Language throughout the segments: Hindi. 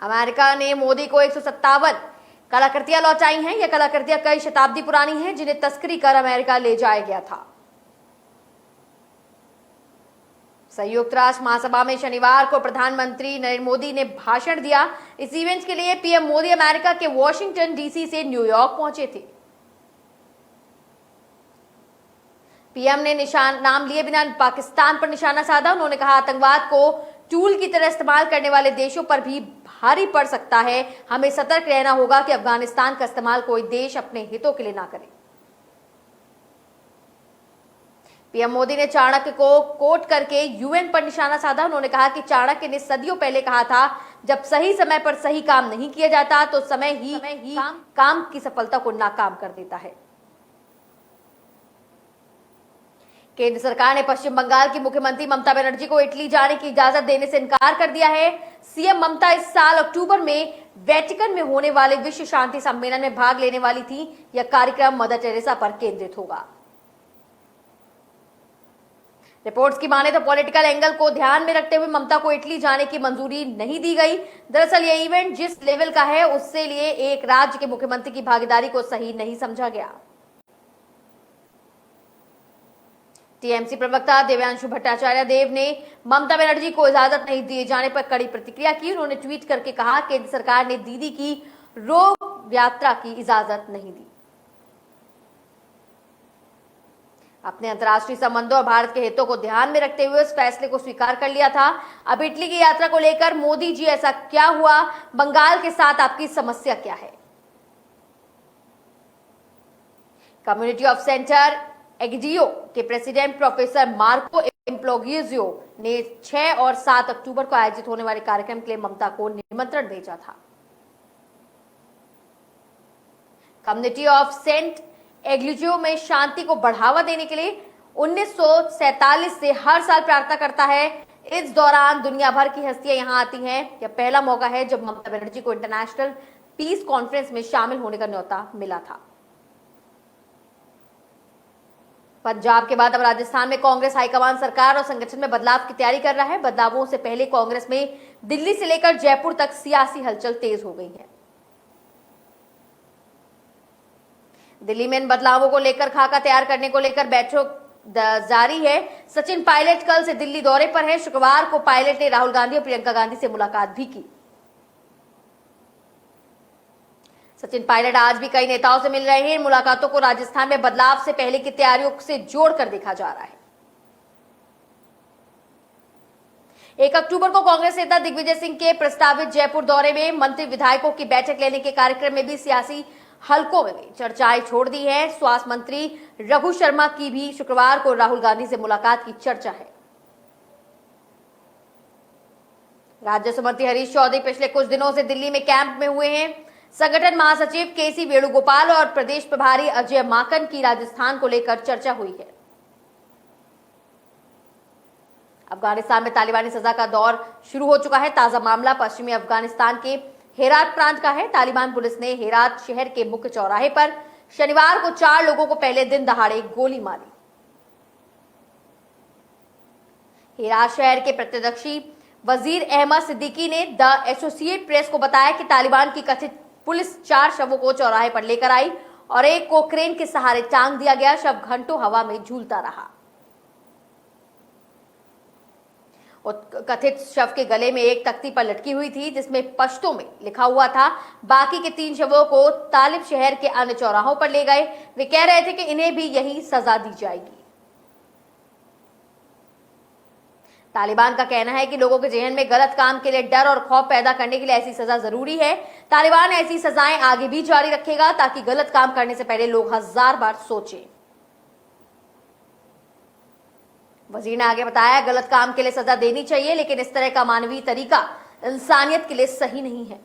अमेरिका ने मोदी को 157 कलाकृतियां लौटाई हैं। यह कलाकृतियां कई शताब्दी पुरानी हैं, जिन्हें तस्करी कर अमेरिका ले जाया गया था। संयुक्त राष्ट्र महासभा में शनिवार को प्रधानमंत्री नरेंद्र मोदी ने भाषण दिया। इस इवेंट के लिए पीएम मोदी अमेरिका के वॉशिंगटन डीसी से न्यूयॉर्क पहुंचे थे। पीएम ने नाम लिए बिना पाकिस्तान पर निशाना साधा। उन्होंने कहा, आतंकवाद को टूल की तरह इस्तेमाल करने वाले देशों पर भी भारी पड़ सकता है। हमें सतर्क रहना होगा कि अफगानिस्तान का इस्तेमाल कोई देश अपने हितों के लिए ना करे। पीएम मोदी ने चाणक्य को कोट करके यूएन पर निशाना साधा। उन्होंने कहा कि चाणक्य ने सदियों पहले कहा था, जब सही समय पर सही काम नहीं किया जाता तो समय ही काम की सफलता को नाकाम कर देता है। केंद्र सरकार ने पश्चिम बंगाल की मुख्यमंत्री ममता बनर्जी को इटली जाने की इजाजत देने से इनकार कर दिया है। सीएम ममता इस साल अक्टूबर में वेटिकन में होने वाले विश्व शांति सम्मेलन में भाग लेने वाली थी। यह कार्यक्रम मदर टेरेसा पर केंद्रित होगा। रिपोर्ट्स की माने तो पॉलिटिकल एंगल को ध्यान में रखते हुए ममता को इटली जाने की मंजूरी नहीं दी गई। दरअसल यह इवेंट जिस लेवल का है, उससे लिए एक राज्य के मुख्यमंत्री की भागीदारी को सही नहीं समझा गया। टीएमसी प्रवक्ता देवांशु भट्टाचार्य देव ने ममता बनर्जी को इजाजत नहीं दिए जाने पर कड़ी प्रतिक्रिया की। उन्होंने ट्वीट करके कहा, केंद्र सरकार ने दीदी की रोड यात्रा की इजाजत नहीं दी। अपने अंतर्राष्ट्रीय संबंधों और भारत के हितों को ध्यान में रखते हुए इस फैसले को स्वीकार कर लिया था। अब इटली की यात्रा को लेकर मोदी जी, ऐसा क्या हुआ? बंगाल के साथ आपकी समस्या क्या है? कम्युनिटी ऑफ सेंटर एग्जियो के प्रेसिडेंट प्रोफेसर मार्को इम्प्लोगियो ने 6 और 7 अक्टूबर को आयोजित होने वाले कार्यक्रम के लिए ममता को निमंत्रण भेजा था। कम्युनिटी ऑफ सेंट एग्लिजियो में शांति को बढ़ावा देने के लिए 1947 से हर साल प्रार्थना करता है। इस दौरान दुनिया भर की हस्तियां यहां आती हैं। यह पहला मौका है जब ममता बनर्जी को इंटरनेशनल पीस कॉन्फ्रेंस में शामिल होने का न्योता मिला था। पंजाब के बाद अब राजस्थान में कांग्रेस हाईकमान सरकार और संगठन में बदलाव की तैयारी कर रहा है। बदलावों से पहले कांग्रेस में दिल्ली से लेकर जयपुर तक सियासी हलचल तेज हो गई है। दिल्ली में इन बदलावों को लेकर खाका तैयार करने को लेकर बैठक जारी है। सचिन पायलट कल से दिल्ली दौरे पर है। शुक्रवार को पायलट ने राहुल गांधी और प्रियंका गांधी से मुलाकात भी की। सचिन पायलट आज भी कई नेताओं से मिल रहे हैं। इन मुलाकातों को राजस्थान में बदलाव से पहले की तैयारियों से जोड़कर देखा जा रहा है। 1 अक्टूबर को कांग्रेस नेता दिग्विजय सिंह के प्रस्तावित जयपुर दौरे में मंत्री विधायकों की बैठक लेने के कार्यक्रम में भी सियासी हलकों में चर्चाएं छोड़ दी है। स्वास्थ्य मंत्री रघु शर्मा की भी शुक्रवार को राहुल गांधी से मुलाकात की चर्चा है। राजस्व मंत्री हरीश चौधरी पिछले कुछ दिनों से दिल्ली में कैंप में हुए हैं। संगठन महासचिव केसी वेणुगोपाल और प्रदेश प्रभारी अजय माकन की राजस्थान को लेकर चर्चा हुई है। अफगानिस्तान में तालिबानी सजा का दौर शुरू हो चुका है। ताजा मामला पश्चिमी अफगानिस्तान के हेरात प्रांत का है। तालिबान पुलिस ने हेरात शहर के मुख्य चौराहे पर शनिवार को 4 लोगों को पहले दिन दहाड़े गोली मारी। हेरात शहर के प्रत्यक्षी वजीर अहमद सिद्दीकी ने द एसोसिएट प्रेस को बताया कि तालिबान की कथित पुलिस 4 शवों को चौराहे पर लेकर आई और एक को क्रेन के सहारे टांग दिया गया। शव घंटों हवा में झूलता रहा। कथित शव के गले में एक तख्ती पर लटकी हुई थी जिसमें पश्तो में लिखा हुआ था। बाकी के 3 शवों को तालिब शहर के अन्य चौराहों पर ले गए। वे कह रहे थे कि इन्हें भी यही सजा दी जाएगी। तालिबान का कहना है कि लोगों के जहन में गलत काम के लिए डर और खौफ पैदा करने के लिए ऐसी सजा जरूरी है। तालिबान ऐसी सजाएं आगे भी जारी रखेगा ताकि गलत काम करने से पहले लोग 1000 बार सोचें। वजीर ने आगे बताया, गलत काम के लिए सजा देनी चाहिए, लेकिन इस तरह का मानवीय तरीका इंसानियत के लिए सही नहीं है।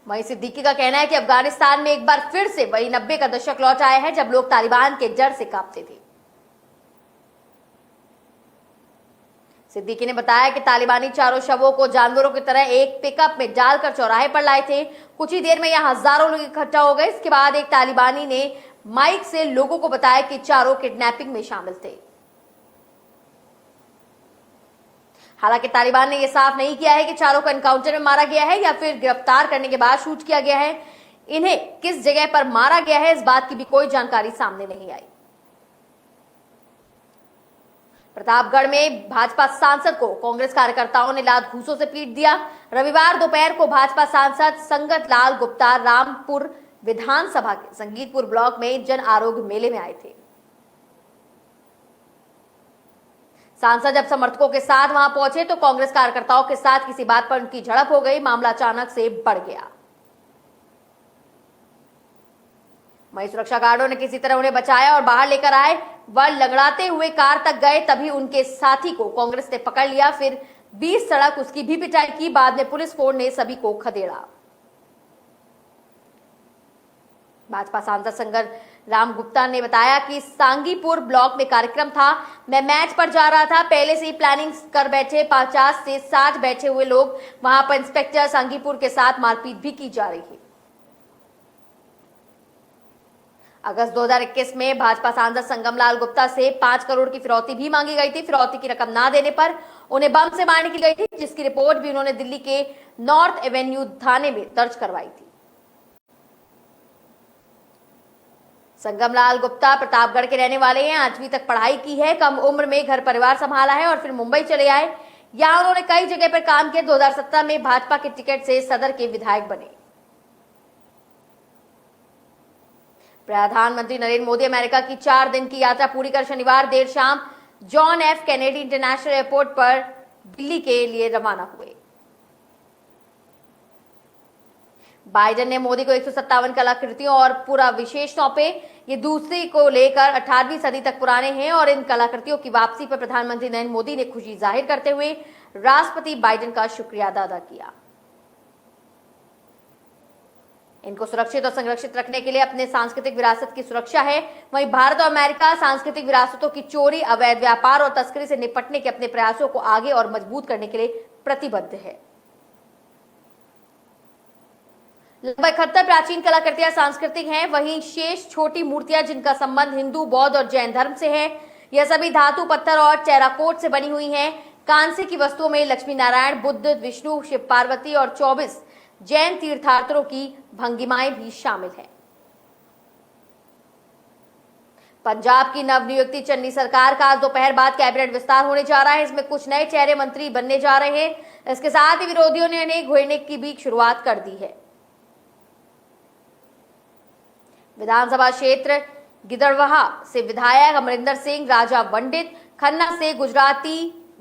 वहीं सिद्दीकी का कहना है कि अफगानिस्तान में एक बार फिर से वही 90 का दशक लौट आया है जब लोग तालिबान के डर से कांपते थे। सिद्दीकी ने बताया कि तालिबानी 4 शवों को जानवरों की तरह एक पिकअप में डालकर चौराहे पर लाए थे। कुछ ही देर में यहां हजारों लोग इकट्ठा हो गए। इसके बाद एक तालिबानी ने माइक से लोगों को बताया कि 4 किडनैपिंग में शामिल थे। हालांकि तालिबान ने यह साफ नहीं किया है कि चारों को एनकाउंटर में मारा गया है या फिर गिरफ्तार करने के बाद शूट किया गया है। इन्हें किस जगह पर मारा गया है इस बात की भी कोई जानकारी सामने नहीं आई। प्रतापगढ़ में भाजपा सांसद को कांग्रेस कार्यकर्ताओं ने लात घूंसों से पीट दिया। रविवार दोपहर को भाजपा सांसद संगत लाल गुप्ता रामपुर विधानसभा के संगीतपुर ब्लॉक में जन आरोग्य मेले में आए थे। सांसद जब समर्थकों के साथ वहां पहुंचे तो कांग्रेस कार्यकर्ताओं के साथ किसी बात पर उनकी झड़प हो गई। मामला अचानक से बढ़ गया। वहीं सुरक्षा गार्डों ने किसी तरह उन्हें बचाया और बाहर लेकर आए। वह लंगड़ाते हुए कार तक गए, तभी उनके साथी को कांग्रेस ने पकड़ लिया। फिर 20 सड़क उसकी भी पिटाई की। बाद में पुलिस फोर्स ने सभी को खदेड़ा। भाजपा सांसद संगत राम गुप्ता ने बताया कि सांगीपुर ब्लॉक में कार्यक्रम था। मैं मैच पर जा रहा था। पहले से ही प्लानिंग कर बैठे 50 से 60 बैठे हुए लोग। वहां पर इंस्पेक्टर सांगीपुर के साथ मारपीट भी की जा रही है। अगस्त 2021 में भाजपा सांसद संगमलाल गुप्ता से 5 करोड़ की फिरौती भी मांगी गई थी। फिरौती की रकम ना देने पर उन्हें बम से मारने की गई थी, जिसकी रिपोर्ट भी उन्होंने दिल्ली के नॉर्थ एवेन्यू थाने में दर्ज करवाई थी। संगमलाल गुप्ता प्रतापगढ़ के रहने वाले हैं। 8वीं तक पढ़ाई की है। कम उम्र में घर परिवार संभाला है और फिर मुंबई चले आए। यहां उन्होंने कई जगह पर काम किया। 2017 में भाजपा के टिकट से सदर के विधायक बने। प्रधानमंत्री नरेंद्र मोदी अमेरिका की 4 दिन की यात्रा पूरी कर शनिवार देर शाम John F Kennedy international airport पर दिल्ली के लिए रवाना हुए। बाइडेन ने मोदी को 157 कलाकृतियों और पूरा विशेष सौंपे। ये दूसरी को लेकर 18वीं सदी तक पुराने हैं और इन कलाकृतियों की वापसी पर प्रधानमंत्री नरेंद्र मोदी ने खुशी जाहिर करते हुए राष्ट्रपति बाइडेन का शुक्रिया अदा किया। इनको सुरक्षित और संरक्षित रखने के लिए अपने सांस्कृतिक विरासत की सुरक्षा है। वहीं भारत और अमेरिका सांस्कृतिक विरासतों की चोरी, अवैध व्यापार और तस्करी से निपटने के अपने प्रयासों को आगे और मजबूत करने के लिए प्रतिबद्ध है। लगभग 71 प्राचीन कलाकृतियां सांस्कृतिक हैं। वहीं शेष छोटी मूर्तियां जिनका संबंध हिंदू, बौद्ध और जैन धर्म से है। यह सभी धातु, पत्थर और टेराकोट से बनी हुई हैं। कांस्य की वस्तुओं में लक्ष्मी नारायण, बुद्ध, विष्णु, शिव पार्वती और 24 जैन तीर्थयात्रियों की भंगिमाएं भी शामिल हैं। पंजाब की नवनियुक्ति चन्नी सरकार का आज दोपहर बाद कैबिनेट विस्तार होने जा रहा है। इसमें कुछ नए चेहरे मंत्री बनने जा रहे हैं। इसके साथ ही विरोधियों ने इन्हें घेरने की भी शुरुआत कर दी है। विधानसभा क्षेत्र गिदड़वाहा से विधायक अमरिंदर सिंह, राजा वंडित, खन्ना से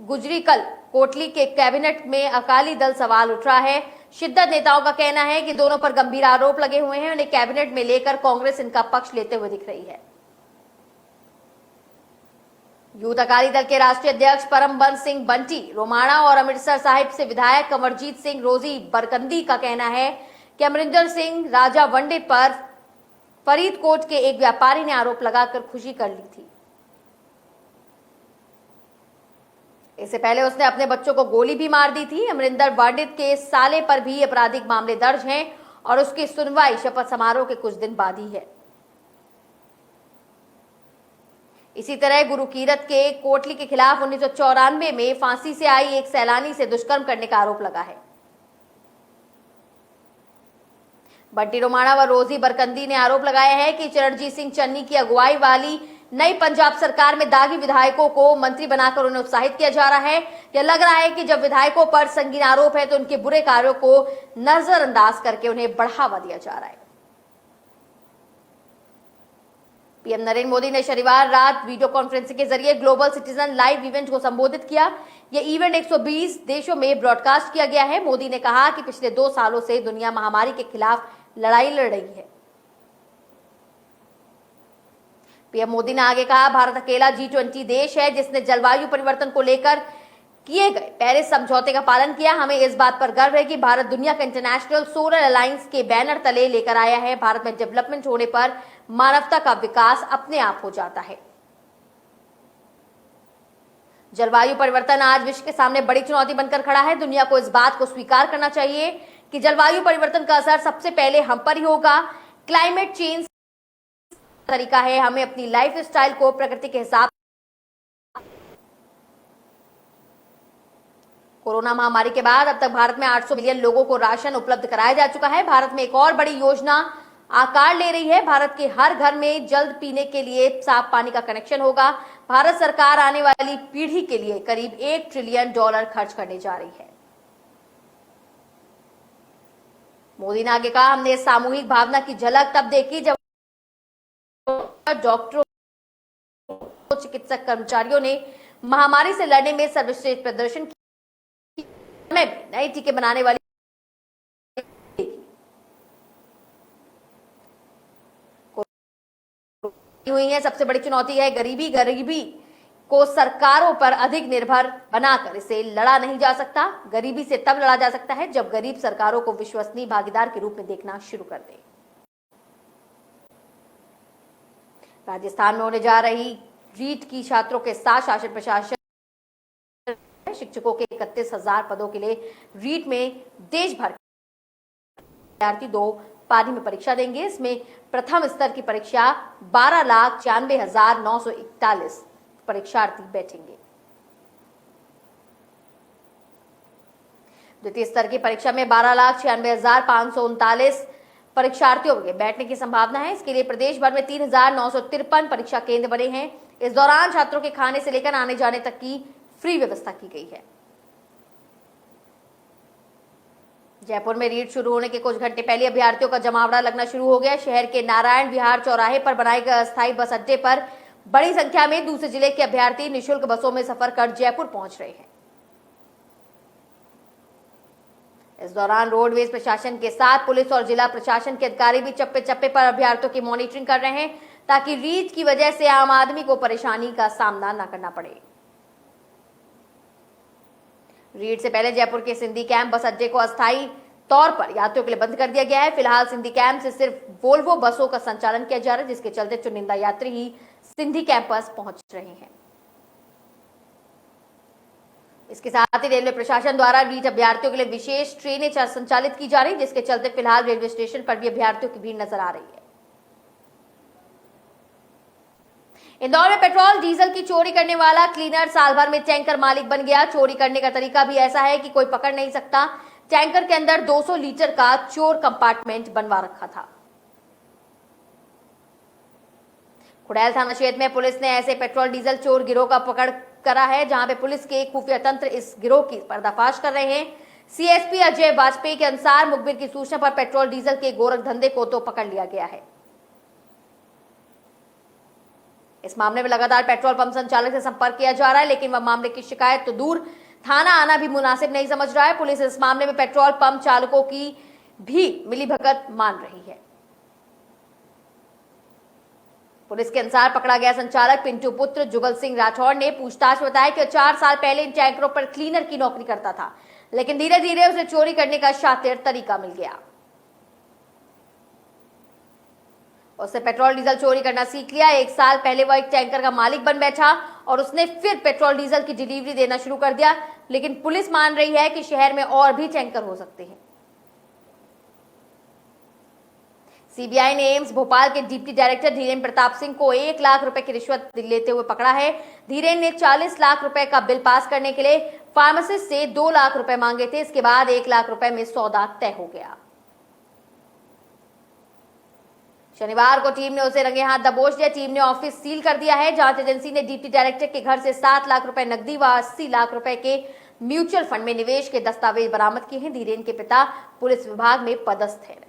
गुजरीकल कोटली के कैबिनेट में अकाली दल सवाल उठ रहा है। शिद्दत नेताओं का कहना है कि दोनों पर गंभीर आरोप लगे हुए हैं। उन्हें कैबिनेट में लेकर कांग्रेस इनका पक्ष लेते हुए दिख रही है। यूथ अकाली दल के राष्ट्रीय अध्यक्ष परमबंस सिंह बंटी रोमाणा और अमृतसर साहिब से विधायक कंवरजीत सिंह रोजी बरकंदी का कहना है कि अमरिंदर सिंह, राजा वंडित पर फरीदकोट के एक व्यापारी ने आरोप लगाकर खुशी कर ली थी। इससे पहले उसने अपने बच्चों को गोली भी मार दी थी। अमरिंदर वंडित के साले पर भी आपराधिक मामले दर्ज हैं और उसकी सुनवाई शपथ समारोह के कुछ दिन बाद ही है। इसी तरह गुरु कीरत के कोटली के खिलाफ 1994 में फांसी से आई एक सैलानी से दुष्कर्म करने का आरोप लगा है। बंटी रोमाणा व रोजी बरकंदी ने आरोप लगाया है कि चरणजीत सिंह चन्नी की अगुवाई वाली नई पंजाब सरकार में दागी विधायकों को मंत्री बनाकर उन्हें उत्साहित किया जा रहा है। यह लग रहा है कि जब विधायकों पर संगीन आरोप है तो उनके बुरे कार्यों को नजरअंदाज करके उन्हें बढ़ावा दिया जा रहा है। पीएम नरेंद्र मोदी ने शनिवार रात वीडियो कॉन्फ्रेंसिंग के जरिए ग्लोबल सिटीजन लाइव इवेंट को संबोधित किया। यह इवेंट 120 देशों में ब्रॉडकास्ट किया गया है। मोदी ने कहा कि पिछले 2 सालों से दुनिया महामारी के खिलाफ लड़ाई लड़ रही है। पीएम मोदी ने आगे कहा, भारत अकेला G20 देश है जिसने जलवायु परिवर्तन को लेकर किए गए पेरिस समझौते का पालन किया। हमें इस बात पर गर्व है कि भारत दुनिया का इंटरनेशनल सोलर अलायंस के बैनर तले लेकर आया है। भारत में डेवलपमेंट होने पर मानवता का विकास अपने आप हो जाता है। जलवायु परिवर्तन आज विश्व के सामने बड़ी चुनौती बनकर खड़ा है। दुनिया को इस बात को स्वीकार करना चाहिए कि जलवायु परिवर्तन का असर सबसे पहले हम पर ही होगा। क्लाइमेट चेंज तरीका है हमें अपनी लाइफ स्टाइल को प्रकृति के हिसाब कोरोना महामारी के बाद अब तक भारत में 800 मिलियन लोगों को राशन उपलब्ध कराया जा चुका है। भारत में एक और बड़ी योजना आकार ले रही है। भारत के हर घर में जल्द पीने के लिए साफ पानी का कनेक्शन होगा। भारत सरकार आने वाली पीढ़ी के लिए करीब $1 ट्रिलियन खर्च करने जा रही है। मोदी ने आगे कहा, हमने सामूहिक भावना की झलक तब देखी जब डॉक्टरों, चिकित्सक कर्मचारियों ने महामारी से लड़ने में सर्वश्रेष्ठ प्रदर्शन किया। नए टीके बनाने वाली हुई है। सबसे बड़ी चुनौती है गरीबी को सरकारों पर अधिक निर्भर बनाकर इसे लड़ा नहीं जा सकता। गरीबी से तब लड़ा जा सकता है जब गरीब सरकारों को विश्वसनीय भागीदार के रूप में देखना शुरू कर दे। राजस्थान में होने जा रही रीट की छात्रों के साथ शासन प्रशासन, शिक्षकों के 31,000 पदों के लिए रीट में देश भर के विद्यार्थी 2 पारी में परीक्षा देंगे। इसमें प्रथम स्तर की परीक्षा 12,96,941 परीक्षार्थी बैठेंगे। द्वितीय स्तर की परीक्षा में 12,96,539 परीक्षार्थियों के बैठने की संभावना है। इसके लिए प्रदेश भर में 3,953 परीक्षा केंद्र बने हैं। इस दौरान छात्रों के खाने से लेकर आने जाने तक की फ्री व्यवस्था की गई है। जयपुर में रीट शुरू होने के कुछ घंटे पहले अभ्यर्थियों का जमावड़ा लगना शुरू हो गया। शहर के नारायण विहार चौराहे पर बनाए गए अस्थायी बस अड्डे पर बड़ी संख्या में दूसरे जिले के अभ्यर्थी निःशुल्क बसों में सफर कर जयपुर पहुंच रहे हैं। इस दौरान रोडवेज प्रशासन के साथ पुलिस और जिला प्रशासन के अधिकारी भी चप्पे चप्पे पर अभ्यर्थियों की मॉनिटरिंग कर रहे हैं ताकि रीट की वजह से आम आदमी को परेशानी का सामना न करना पड़े। रीट से पहले जयपुर के सिंधी कैंप बस अड्डे को अस्थायी तौर पर यात्रियों के लिए बंद कर दिया गया है। फिलहाल सिंधी कैंप से सिर्फ वोल्वो बसों का संचालन किया जा रहा है, जिसके चलते चुनिंदा यात्री ही सिंधी कैंपस पहुंच रहे हैं। इसके साथ ही रेलवे प्रशासन द्वारा रीट अभ्यर्थियों के लिए विशेष ट्रेनें संचालित की जा रही, जिसके चलते फिलहाल रेलवे स्टेशन पर भी अभ्यर्थियों की भीड़ नजर आ रही है। इंदौर में पेट्रोल डीजल की चोरी करने वाला क्लीनर साल भर में टैंकर मालिक बन गया। चोरी करने का तरीका भी ऐसा है कि कोई पकड़ नहीं सकता। टैंकर के अंदर 200 लीटर का चोर कंपार्टमेंट बनवा रखा था। खुड़ैल थाना क्षेत्र में पुलिस ने ऐसे पेट्रोल डीजल चोर गिरोह का पकड़ करा है, जहां पे पुलिस के खुफिया तंत्र इस गिरोह की पर्दाफाश कर रहे हैं। सीएसपी अजय वाजपेयी के अनुसार मुखबिर की सूचना पर पेट्रोल डीजल के गोरख धंधे को तो पकड़ लिया गया है। इस मामले में लगातार पेट्रोल पंप संचालक से संपर्क किया जा रहा है, लेकिन वह मामले की शिकायत तो दूर, थाना आना भी मुनासिब नहीं समझ रहा है। पुलिस इस मामले में पेट्रोल पंप चालकों की भी मिलीभगत मान रही है। पुलिस के अनुसार पकड़ा गया संचालक पिंटू पुत्र जुगल सिंह राठौर ने पूछताछ में बताया कि 4 साल पहले इन टैंकरों पर क्लीनर की नौकरी करता था, लेकिन धीरे धीरे उसे चोरी करने का शातिर तरीका मिल गया। उसने पेट्रोल डीजल चोरी करना सीख लिया। 1 साल पहले वह एक टैंकर का मालिक बन बैठा और उसने फिर पेट्रोल डीजल की डिलीवरी देना शुरू कर दिया, लेकिन पुलिस मान रही है कि शहर में और भी टैंकर हो सकते हैं। सीबीआई ने एम्स भोपाल के डिप्टी डायरेक्टर धीरेन प्रताप सिंह को 1 लाख रुपए की रिश्वत लेते हुए पकड़ा है। धीरेन ने 40 लाख रुपए का बिल पास करने के लिए फार्मासिस्ट से 2 लाख रुपए मांगे थे। इसके बाद 1 लाख रुपए में सौदा तय हो गया। शनिवार को टीम ने उसे रंगे हाथ दबोच लिया। टीम ने ऑफिस सील कर दिया है। जांच एजेंसी ने डिप्टी डायरेक्टर के घर से 7 लाख रुपए नकदी व 80 लाख रुपए के म्यूचुअल फंड में निवेश के दस्तावेज बरामद किए हैं। धीरेन के पिता पुलिस विभाग में पदस्थ है।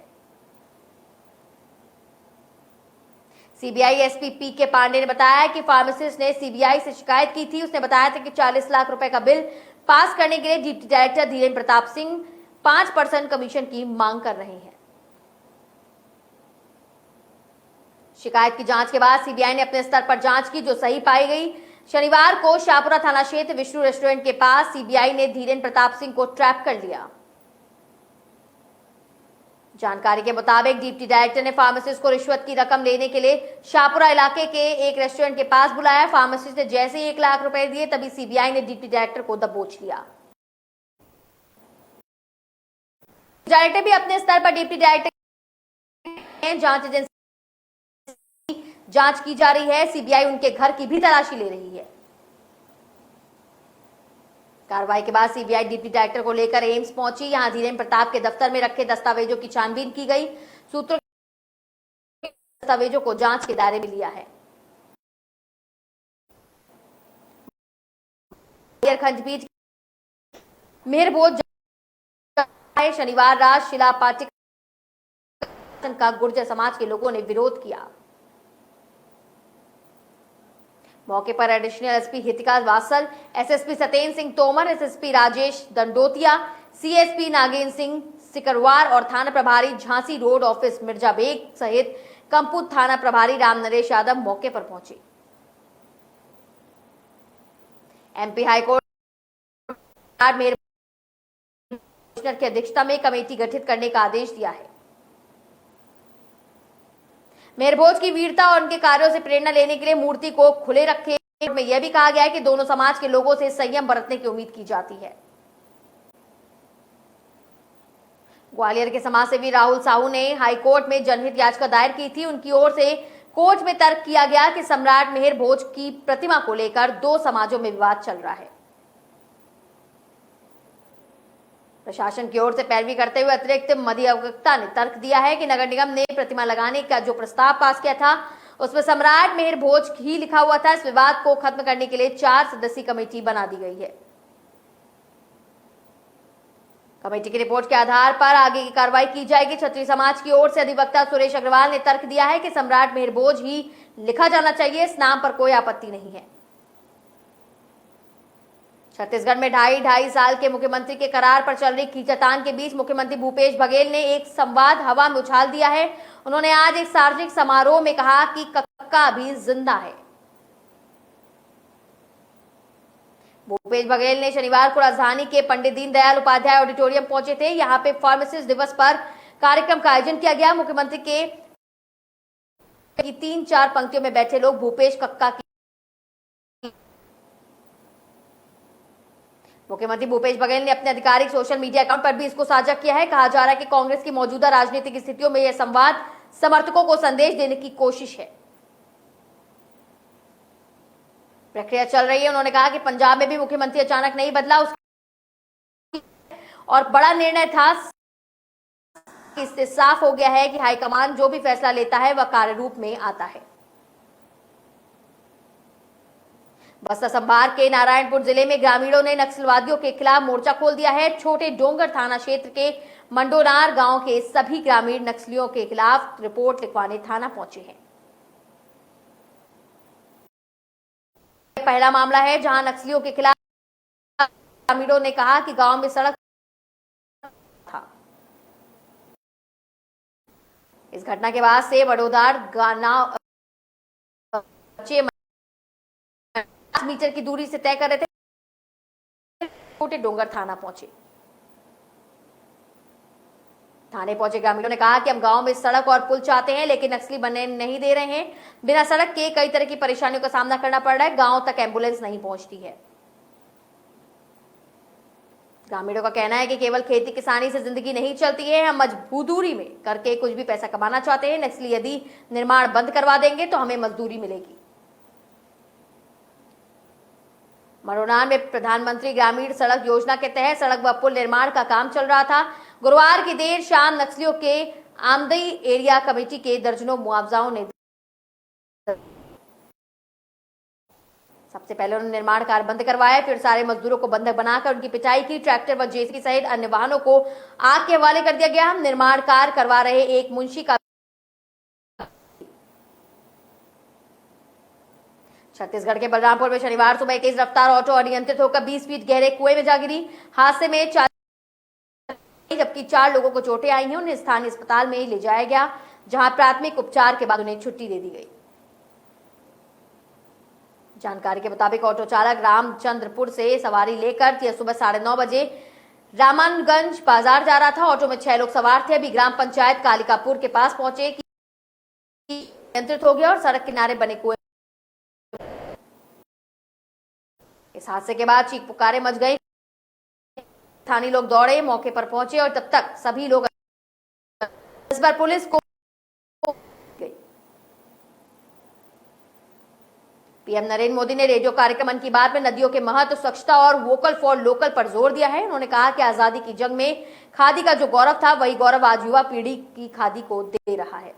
सीबीआई एसपी पी के पांडे ने बताया कि फार्मासिस्ट ने सीबीआई से शिकायत की थी। उसने बताया था कि 40 लाख रुपए का बिल पास करने के लिए deputy director Dhiren Pratap Singh 5% commission की मांग कर रहे हैं। शिकायत की जांच के बाद सीबीआई ने अपने स्तर पर जांच की, जो सही पाई गई। शनिवार को शाहपुरा थाना क्षेत्र विष्णु रेस्टोरेंट के पास सीबीआई ने धीरेन प्रताप सिंह को ट्रैप कर लिया। जानकारी के मुताबिक डिप्टी डायरेक्टर ने फार्मासिस्ट को रिश्वत की रकम लेने के लिए शाहपुरा इलाके के एक रेस्टोरेंट के पास बुलाया। फार्मासिस्ट ने जैसे ही 1 लाख रुपए दिए, तभी सीबीआई ने डिप्टी डायरेक्टर को दबोच लिया। डायरेक्टर भी अपने स्तर पर डिप्टी डायरेक्टर जांच एजेंसी जांच की जा रही है। सीबीआई उनके घर की भी तलाशी ले रही है। कार्रवाई के बाद सीबीआई डिप्टी डायरेक्टर को लेकर एम्स पहुंची। यहां धीरेन्द्र प्रताप के दफ्तर में रखे दस्तावेजों की छानबीन की गई। सूत्रों दस्तावेजों को जांच के दायरे में लिया है। खंडपीठ मेहरभोज शनिवार रात शिला पाटिक का गुर्जर समाज के लोगों ने विरोध किया। मौके पर additional SP Hitika Wasal, SSP Satyendra Singh Tomar, SSP Rajesh Dandotiya, CSP Nagendra Singh Sikarwar और थाना प्रभारी झांसी रोड ऑफिस मिर्जा बेग सहित कंपुत थाना प्रभारी राम नरेश यादव मौके पर पहुंचे। एमपी हाईकोर्ट कमिश्नर की अध्यक्षता में कमेटी गठित करने का आदेश दिया है। मेहरभोज की वीरता और उनके कार्यों से प्रेरणा लेने के लिए मूर्ति को खुले रखे में यह भी कहा गया है कि दोनों समाज के लोगों से संयम बरतने की उम्मीद की जाती है। ग्वालियर के समाजसेवी राहुल साहू ने हाईकोर्ट में जनहित याचिका दायर की थी। उनकी ओर से कोर्ट में तर्क किया गया कि सम्राट मेहरभोज की प्रतिमा को लेकर दो समाजों में विवाद चल रहा है। प्रशासन की ओर से पैरवी करते हुए अतिरिक्त मध्यवस्थता ने तर्क दिया है कि नगर निगम ने प्रतिमा लगाने का जो प्रस्ताव पास किया था उसमें सम्राट मेहरभोज ही लिखा हुआ था। इस विवाद को खत्म करने के लिए 4 सदस्यीय कमेटी बना दी गई है। कमेटी की रिपोर्ट के आधार पर आगे की कार्रवाई की जाएगी। क्षत्रिय समाज की ओर से अधिवक्ता सुरेश अग्रवाल ने तर्क दिया है कि सम्राट मेहरभोज ही लिखा जाना चाहिए। इस नाम पर कोई आपत्ति नहीं है। छत्तीसगढ़ में ढाई साल के मुख्यमंत्री के करार पर चल रही खींचातान के बीच मुख्यमंत्री भूपेश बघेल ने एक संवाद हवा में उछाल दिया है। उन्होंने आज एक सार्वजनिक समारोह में कहा कि कक्का भी जिंदा है। भूपेश बघेल ने शनिवार को राजधानी के पंडित दीनदयाल उपाध्याय ऑडिटोरियम पहुंचे थे। यहां पे फार्मासिस्ट दिवस पर कार्यक्रम का आयोजन किया गया। मुख्यमंत्री के 3-4 पंक्तियों में बैठे लोग भूपेश कक्का की मुख्यमंत्री भूपेश बघेल ने अपने आधिकारिक सोशल मीडिया अकाउंट पर भी इसको साझा किया है। कहा जा रहा है कि कांग्रेस की मौजूदा राजनीतिक स्थितियों में यह संवाद समर्थकों को संदेश देने की कोशिश है। प्रक्रिया चल रही है। उन्होंने कहा कि पंजाब में भी मुख्यमंत्री अचानक नहीं बदला और बड़ा निर्णय था। इससे साफ हो गया है कि हाईकमान जो भी फैसला लेता है वह कार्य रूप में आता है। बस्तर संभाग के नारायणपुर जिले में ग्रामीणों ने नक्सलवादियों के खिलाफ मोर्चा खोल दिया है। छोटे डोंगर थाना क्षेत्र के मंडोनार गांव के सभी ग्रामीण नक्सलियों के खिलाफ रिपोर्ट लिखवाने थाना पहुंचे हैं। पहला मामला है जहां नक्सलियों के खिलाफ ग्रामीणों ने कहा कि गांव में सड़क था। इस घटना के बाद से बड़ोदार गांव मीटर की दूरी से तय कर रहे थे। छोटे डोंगर थाना पहुंचे। थाने पहुंचे ग्रामीणों ने कहा कि हम गांव में सड़क और पुल चाहते हैं लेकिन नक्सली बनने नहीं दे रहे हैं। बिना सड़क के कई तरह की परेशानियों का सामना करना पड़ रहा है। गांव तक एम्बुलेंस नहीं पहुंचती है। ग्रामीणों का कहना है कि केवल खेती किसानी से जिंदगी नहीं चलती है। हम मजदूरी में करके कुछ भी पैसा कमाना चाहते हैं। नक्सली यदि निर्माण बंद करवा देंगे तो हमें मजदूरी मिलेगी। मरोनार में प्रधानमंत्री ग्रामीण सड़क योजना के तहत सड़क व पुल निर्माण का काम चल रहा था। गुरुवार की देर शाम नक्सलियों के आमदई एरिया कमेटी के दर्जनों मुआवजाओं ने सबसे पहले उन्होंने निर्माण कार्य बंद करवाया, फिर सारे मजदूरों को बंधक बनाकर उनकी पिटाई की। ट्रैक्टर व जेसीबी सहित अन्य वाहनों को आग के हवाले कर दिया गया। निर्माण कार्य करवा रहे एक मुंशी का छत्तीसगढ़ के बलरामपुर में शनिवार सुबह तेज रफ्तार ऑटो अनियंत्रित होकर 20 फीट गहरे कुएं में जा गिरी। हादसे में जबकि 4 लोगों को चोटें आई हैं। उन्हें स्थानीय अस्पताल में ले जाया गया जहां प्राथमिक उपचार के बाद उन्हें छुट्टी दे दी गई। जानकारी के मुताबिक ऑटो चालक रामचंद्रपुर से सवारी लेकर सुबह 9:30 बजे रामानगंज बाजार जा रहा था। ऑटो में 6 लोग सवार थे। अभी ग्राम पंचायत कालिकापुर के पास पहुंचे कि नियंत्रित हो गया और सड़क किनारे बने कुएं। इस हादसे के बाद चीख पुकारे मच गई। स्थानीय लोग दौड़े मौके पर पहुंचे और तब तक सभी लोग इस बार पुलिस को पीएम नरेंद्र मोदी ने रेडियो कार्यक्रम मन की बात में नदियों के महत्व, स्वच्छता और वोकल फॉर लोकल पर जोर दिया है। उन्होंने कहा कि आजादी की जंग में खादी का जो गौरव था, वही गौरव आज युवा पीढ़ी की खादी को दे रहा है।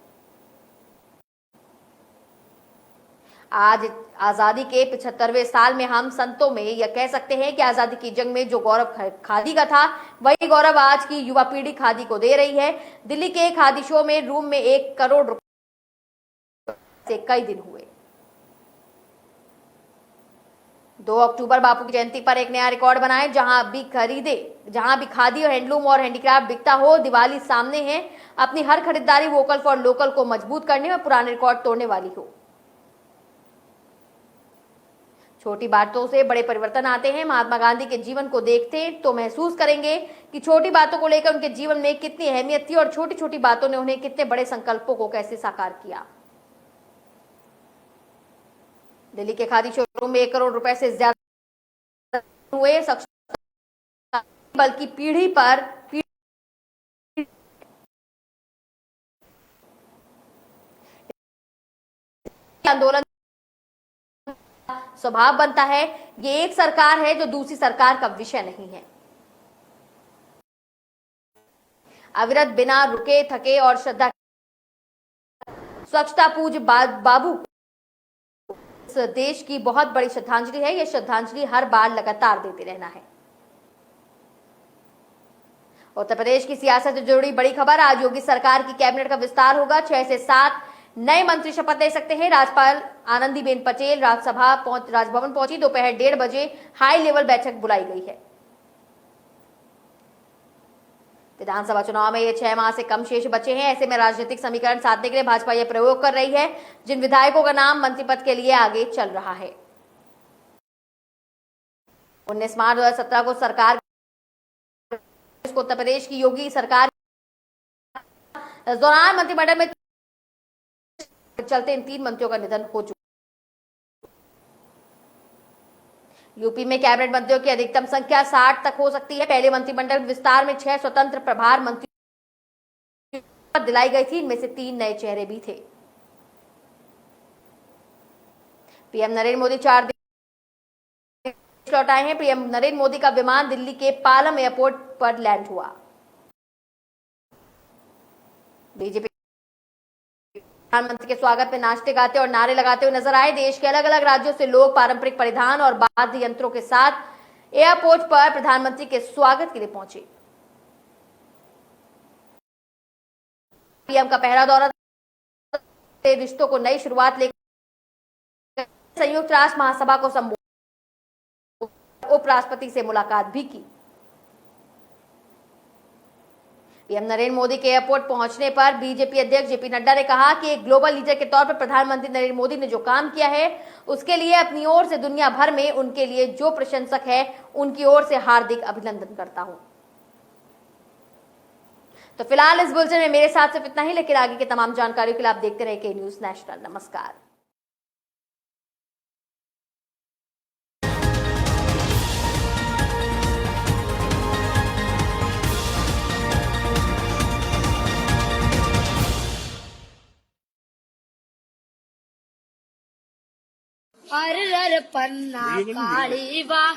आज आजादी के 75वें साल में हम संतों में यह कह सकते हैं कि आजादी की जंग में जो गौरव खादी का था, वही गौरव आज की युवा पीढ़ी खादी को दे रही है। दिल्ली के खादी शो में रूम में 1 करोड़ रुपए से कई दिन हुए। 2 अक्टूबर बापू की जयंती पर एक नया रिकॉर्ड बनाए। जहां भी खादी और हैंडलूम और हैंडीक्राफ्ट बिकता हो। दिवाली सामने है, अपनी हर खरीदारी वोकल फॉर लोकल को मजबूत करने और पुराने रिकॉर्ड तोड़ने वाली हो। छोटी बातों से बड़े परिवर्तन आते हैं। महात्मा गांधी के जीवन को देखते तो महसूस करेंगे कि छोटी बातों को लेकर उनके जीवन में कितनी अहमियत थी और छोटी छोटी बातों ने उन्हें कितने बड़े संकल्पों को कैसे साकार किया। दिल्ली के खादी शोरूम में 1 करोड़ रुपए से ज्यादा हुए। बल्कि पीढ़ी पर आंदोलन स्वभाव बनता है। ये एक सरकार है जो दूसरी सरकार का विषय नहीं है। अविरत, बिना रुके थके और श्रद्धा, स्वच्छता पूज्य बाबू इस देश की बहुत बड़ी श्रद्धांजलि है। यह श्रद्धांजलि हर बार लगातार देते रहना है। उत्तर प्रदेश की सियासत से जुड़ी बड़ी खबर। आज योगी सरकार की कैबिनेट का विस्तार होगा। 6 से 7 नए मंत्री शपथ ले सकते हैं। राज्यपाल आनंदीबेन पटेल राजभवन पहुंची। दोपहर 1:30 बजे हाई लेवल बैठक बुलाई गई है। विधानसभा चुनाव में ये 6 माह से कम शेष बचे हैं। ऐसे में राजनीतिक समीकरण साधने के लिए भाजपा यह प्रयोग कर रही है, जिन विधायकों का नाम मंत्री पद के लिए आगे चल रहा है। 19 मार्च 2017 को सरकार उत्तर प्रदेश की योगी सरकार इस दौरान मंत्रिमंडल में चलते इन 3 मंत्रियों का निधन हो चुका। यूपी में कैबिनेट मंत्रियों की अधिकतम संख्या 60 तक हो सकती है। पहले मंत्रिमंडल विस्तार में 6 स्वतंत्र प्रभार मंत्रियों दिलाई गई थी। इनमें से 3 नए चेहरे भी थे। पीएम नरेंद्र मोदी 4 दिन लौट आए हैं। पीएम नरेंद्र मोदी का विमान दिल्ली के पालम एयरपोर्ट पर लैंड हुआ। बीजेपी प्रधानमंत्री के स्वागत में नाचते गाते और नारे लगाते हुए नजर आए। देश के अलग अलग राज्यों से लोग पारंपरिक परिधान और वाद्य यंत्रों के साथ एयरपोर्ट पर प्रधानमंत्री के स्वागत के लिए पहुंचे। पीएम का पहला दौरा रिश्तों को नई शुरुआत लेकर संयुक्त राष्ट्र महासभा को संबोधित, उपराष्ट्रपति से मुलाकात भी की। पीएम नरेंद्र मोदी के एयरपोर्ट पहुंचने पर बीजेपी अध्यक्ष जेपी नड्डा ने कहा कि एक ग्लोबल लीडर के तौर पर प्रधानमंत्री नरेंद्र मोदी ने जो काम किया है, उसके लिए अपनी ओर से दुनिया भर में उनके लिए जो प्रशंसक है, उनकी ओर से हार्दिक अभिनंदन करता हूं। तो फिलहाल इस बुलेटिन में मेरे साथ सिर्फ इतना ही, लेकिन आगे की तमाम जानकारियों के लिए आप देखते रहिए के न्यूज नेशनल। नमस्कार। अर पन्ना काली बा